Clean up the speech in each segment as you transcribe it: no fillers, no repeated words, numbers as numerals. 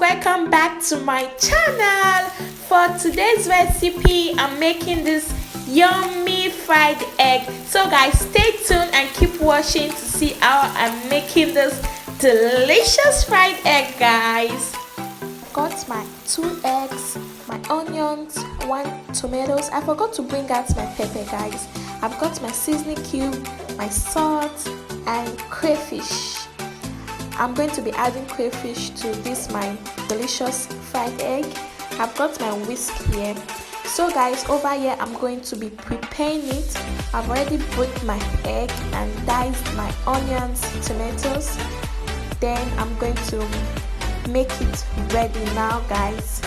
welcome back to my channel. For today's recipe, I'm making this yummy fried egg. So guys, stay tuned and keep watching to see how I'm making this delicious fried egg, guys. I've got my 2 eggs, my onions, 1 tomatoes. I forgot to bring out my pepper, guys. I've got my seasoning cube, my salt and crayfish. I'm going to be adding crayfish to this my delicious fried egg. I've got my whisk here. So guys, over here I'm going to be preparing it. I've already put my egg and diced my onions, tomatoes. Then I'm going to make it ready now, guys.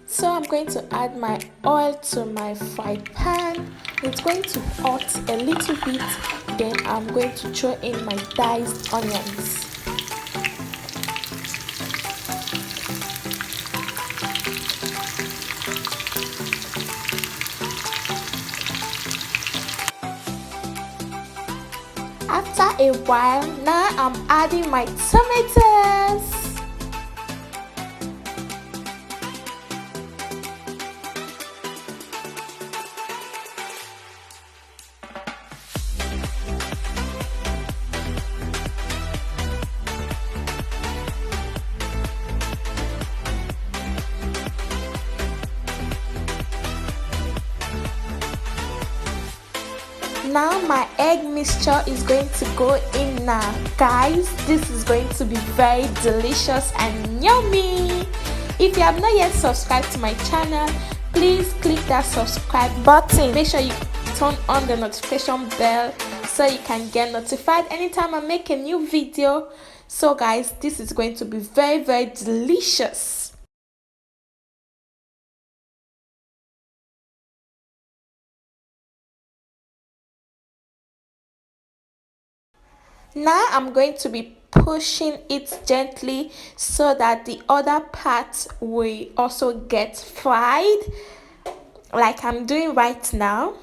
So I'm going to add my oil to my fried pan. It's going to hot a little bit. Then I'm going to throw in my diced onions. After a while, now I'm adding my tomatoes. Now my egg mixture is going to go in now. Guys, this is going to be very delicious and yummy. If you have not yet subscribed to my channel, please click that subscribe button. Make sure you turn on the notification bell so you can get notified anytime I make a new video. So guys, this is going to be very delicious. Now I'm going to be pushing it gently so that the other part will also get fried, like I'm doing right now.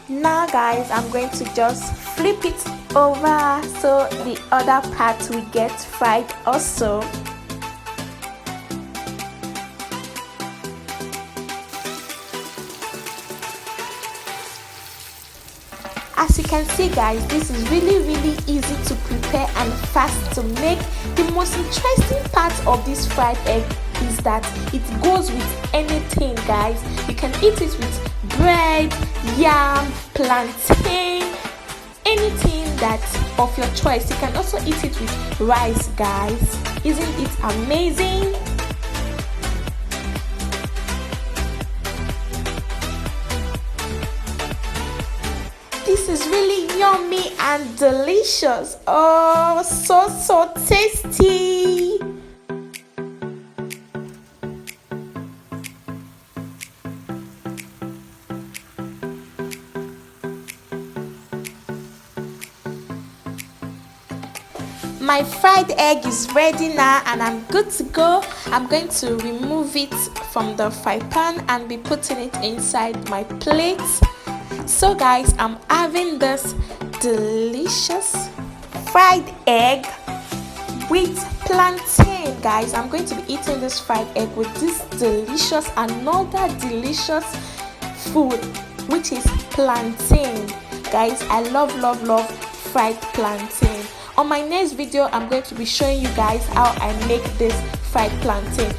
Now guys, I'm going to just flip it over so the other part will get fried also. As you can see guys, this is really easy to prepare and fast to make. The most interesting part of this fried egg is that it goes with anything, guys. You can eat it with bread, yam, plantain, anything that's of your choice. You can also eat it with rice, guys. Isn't it amazing? This is really yummy and delicious. Oh, so tasty. My fried egg is ready now and I'm good to go. I'm going to remove it from the fry pan and be putting it inside my plate. So guys, I'm having this delicious fried egg with plantain. Guys, I'm going to be eating this fried egg with this delicious, another delicious food, which is plantain. Guys, I love fried plantain. On my next video, I'm going to be showing you guys how I make this fried plantain.